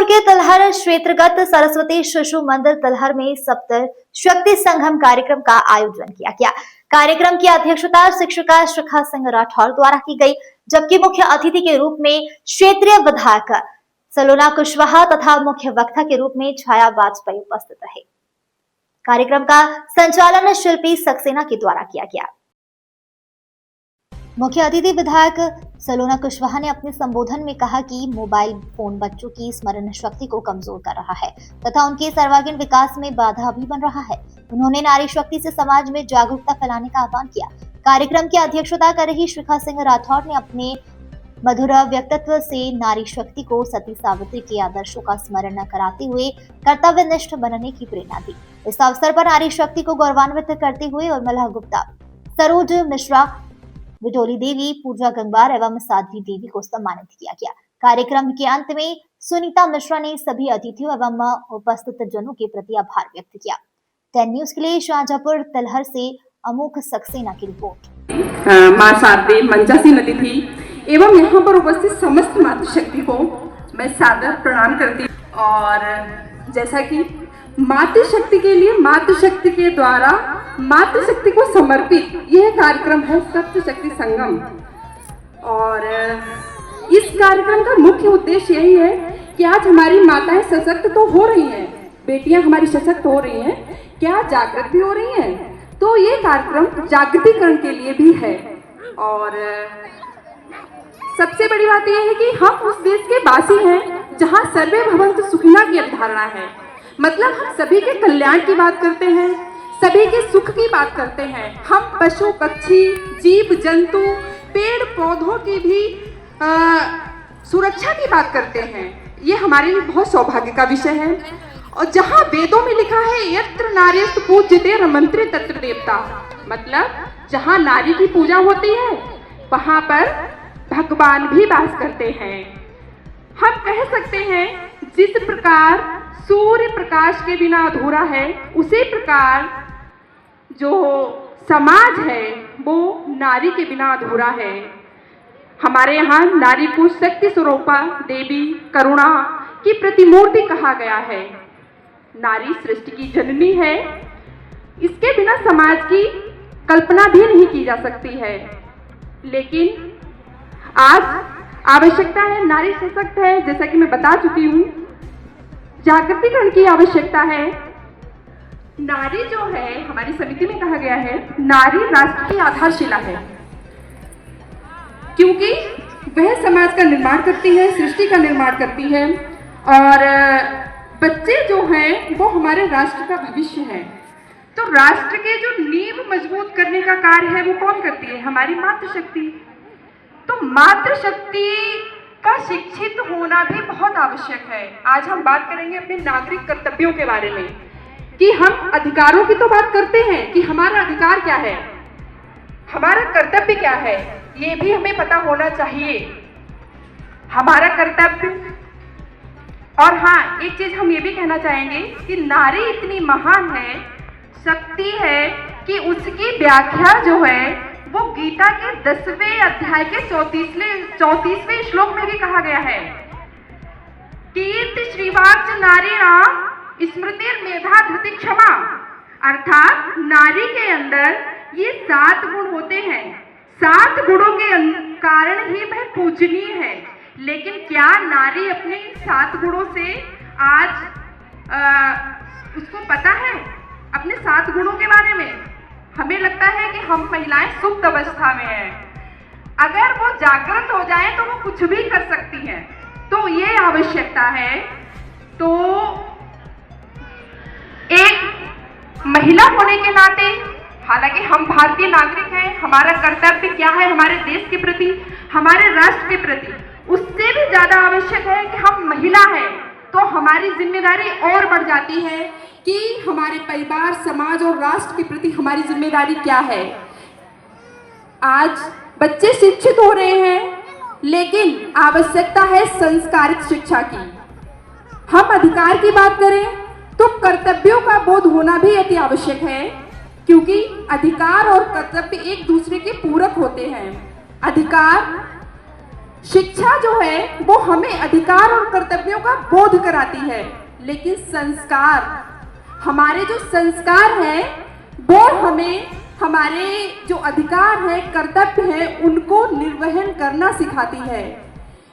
शाजापुर के तलहर क्षेत्रगत सरस्वती शिशु मंदिर तलहर में सप्त शक्ति संगम कार्यक्रम का आयोजन किया गया। कार्यक्रम की अध्यक्षता शिक्षिका शिखा सिंह राठौर द्वारा की गई, जबकि मुख्य अतिथि के रूप में क्षेत्रीय विधायक सलोना कुशवाहा तथा मुख्य वक्ता के रूप में छाया वाजपेयी उपस्थित रहे। कार्यक्रम का संचालन शिल्पी सक्सेना के द्वारा किया गया। मुख्य अतिथि विधायक सलोना कुशवाहा ने अपने संबोधन में कहा कि मोबाइल फोन बच्चों की स्मरण शक्ति को कमजोर कर रहा है तथा उनके सर्वांगीण विकास में बाधा भी बन रहा है। उन्होंने नारी शक्ति से समाज में जागरूकता फैलाने का आह्वान किया। कार्यक्रम की अध्यक्षता कर रही शिखा सिंह राठौर ने अपने मधुर व्यक्तित्व से नारी शक्ति को सती सावित्री के आदर्शों का स्मरण कराते हुए कर्तव्यनिष्ठ बनने की प्रेरणा दी। इस अवसर पर नारी शक्ति को गौरवान्वित करते हुए उर्मिला गुप्ता, सरोज मिश्रा, विटोली देवी, पूजा गंगवार एवं साध्वी देवी को सम्मानित किया गया। कार्यक्रम के अंत में सुनीता मिश्रा ने सभी अतिथियों एवं उपस्थित जनों के प्रति आभार व्यक्त किया। 10 न्यूज के लिए शाजापुर तलहर से अमोक सक्सेना की रिपोर्ट। मां साध्वी मंचासीन अतिथि एवं यहाँ पर उपस्थित समस्त मातृशक्ति को मैं सादर प्रणाम करती हूँ। और जैसा कि मातृशक्ति के लिए मातृशक्ति के द्वारा मातृशक्ति को समर्पित यह कार्यक्रम है सप्त शक्ति संगम। और इस कार्यक्रम का मुख्य उद्देश्य यही है कि आज हमारी माताएं सशक्त तो हो रही हैं, बेटियां हमारी सशक्त हो रही हैं, क्या जागृत भी हो रही हैं। तो ये कार्यक्रम जागृतिकरण के लिए भी है। और सबसे बड़ी बात यह है कि हम उस देश के वासी हैं जहां सर्वे भवन्तु सुखिनः की अवधारणा है। मतलब हम सभी के कल्याण की बात करते हैं, सभी के सुख की बात करते हैं। हम पशु पक्षी, जीव जंतु, पेड़ पौधों की भी सुरक्षा की बात करते हैं। ये हमारे लिए बहुत सौभाग्य का विषय है। और जहाँ वेदों में लिखा है यत्र नार्यस्तु पूज्यते रमन्ते तत्र देवता, मतलब जहाँ नारी की पूजा होती है वहाँ पर भगवान भी वास करते हैं। हम कह सकते हैं जिस प्रकार सूर्य प्रकाश के बिना अधूरा है, उसी प्रकार जो समाज है वो नारी के बिना अधूरा है। हमारे यहाँ नारी को शक्ति स्वरूपा देवी करुणा की प्रतिमूर्ति कहा गया है। नारी सृष्टि की जननी है, इसके बिना समाज की कल्पना भी नहीं की जा सकती है। लेकिन आज आवश्यकता है, नारी सशक्त है, जैसा कि मैं बता चुकी हूँ। जागृतिकरण की आवश्यकता है। नारी जो है, हमारी समिति में कहा गया है, नारी राष्ट्र की आधारशिला है, क्योंकि वह समाज का निर्माण करती है, सृष्टि का निर्माण करती है। और बच्चे जो हैं वो हमारे राष्ट्र का भविष्य है। तो राष्ट्र के जो नींव मजबूत करने का कार्य है वो कौन करती है? हमारी मातृशक्ति। तो मातृशक्ति का शिक्षित होना भी बहुत आवश्यक है। आज हम बात करेंगे अपने नागरिक कर्तव्यों के बारे में, कि हम अधिकारों की तो बात करते हैं कि हमारा अधिकार क्या है, हमारा कर्तव्य क्या है, ये भी हमें पता होना चाहिए, हमारा कर्तव्य। और हाँ, एक चीज हम ये भी कहना चाहेंगे कि नारी इतनी महान है, शक्ति है, कि उसकी व्याख्या जो है वो गीता के 10वें अध्याय के 34वें श्लोक में भी कहा गया है। कीर्ति श्रीवाच नारीणाम स्मृतिर मेधा धृति क्षमा, अर्थात नारी के अंदर ये 7 गुण होते हैं। 7 गुणों के कारण ही वह पूजनीय है। लेकिन क्या नारी अपने 7 गुणों से आज उसको पता है अपने 7 गुणों के बारे में? हमें लगता है कि हम महिलाएं सुप्त अवस्था में हैं। अगर वो जागृत हो जाए तो वो कुछ भी कर सकती हैं। तो ये आवश्यकता है। तो एक महिला होने के नाते, हालांकि हम भारतीय नागरिक हैं, हमारा कर्तव्य क्या है हमारे देश के प्रति, हमारे राष्ट्र के प्रति, उससे भी ज्यादा आवश्यक है कि हम महिला हैं तो हमारी जिम्मेदारी और बढ़ जाती है कि हमारे परिवार, समाज और राष्ट्र के प्रति हमारी जिम्मेदारी क्या है। आज बच्चे शिक्षित हो रहे हैं, लेकिन आवश्यकता है संस्कारित शिक्षा की। हम अधिकार की बात करें तो कर्तव्यों का बोध होना भी अति आवश्यक है, क्योंकि अधिकार और कर्तव्य एक दूसरे के पूरक होते हैं। अधिकार शिक्षा जो है वो हमें अधिकार और कर्तव्यों का बोध कराती है, लेकिन संस्कार, हमारे जो संस्कार हैं वो हमें हमारे जो अधिकार हैं, कर्तव्य हैं, उनको निर्वहन करना सिखाती है।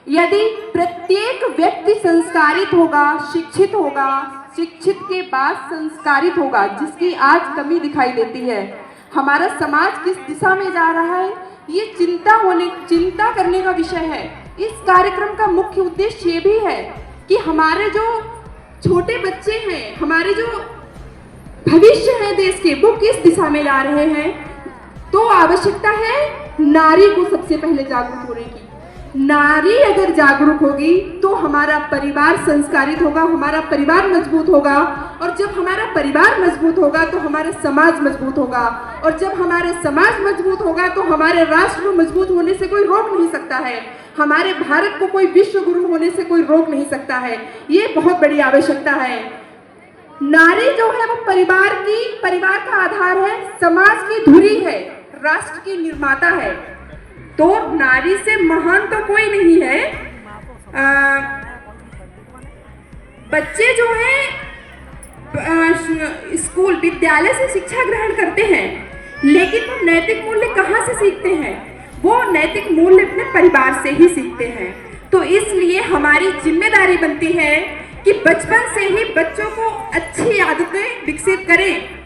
यदि प्रत्येक व्यक्ति संस्कारित होगा, शिक्षित होगा, शिक्षित के बाद संस्कारित होगा, जिसकी आज कमी दिखाई देती है, हमारा समाज किस दिशा में जा रहा है, ये चिंता करने का विषय है। इस कार्यक्रम का मुख्य उद्देश्य ये भी है कि हमारे जो छोटे बच्चे हैं, हमारे जो भविष्य है देश के, वो किस दिशा में जा रहे हैं। तो आवश्यकता है नारी को सबसे पहले जागरूक होने की। नारी अगर जागरूक होगी तो हमारा परिवार संस्कारित होगा, हमारा परिवार मजबूत होगा, और जब हमारा परिवार मजबूत होगा तो हमारा समाज मजबूत होगा, और जब हमारा समाज मजबूत होगा तो हमारे राष्ट्र को मजबूत होने से कोई रोक नहीं सकता है, हमारे भारत को कोई विश्व गुरु होने से कोई रोक नहीं सकता है। ये बहुत बड़ी आवश्यकता है। नारी जो है वो परिवार का आधार है, समाज की धुरी है, राष्ट्र की निर्माता है। तो नारी से महान तो कोई नहीं है। बच्चे जो हैं स्कूल विद्यालय से शिक्षा ग्रहण करते हैं, लेकिन वो नैतिक मूल्य कहाँ से सीखते हैं? वो नैतिक मूल्य अपने परिवार से ही सीखते हैं। तो इसलिए हमारी जिम्मेदारी बनती है कि बचपन से ही बच्चों को अच्छी आदतें विकसित करें।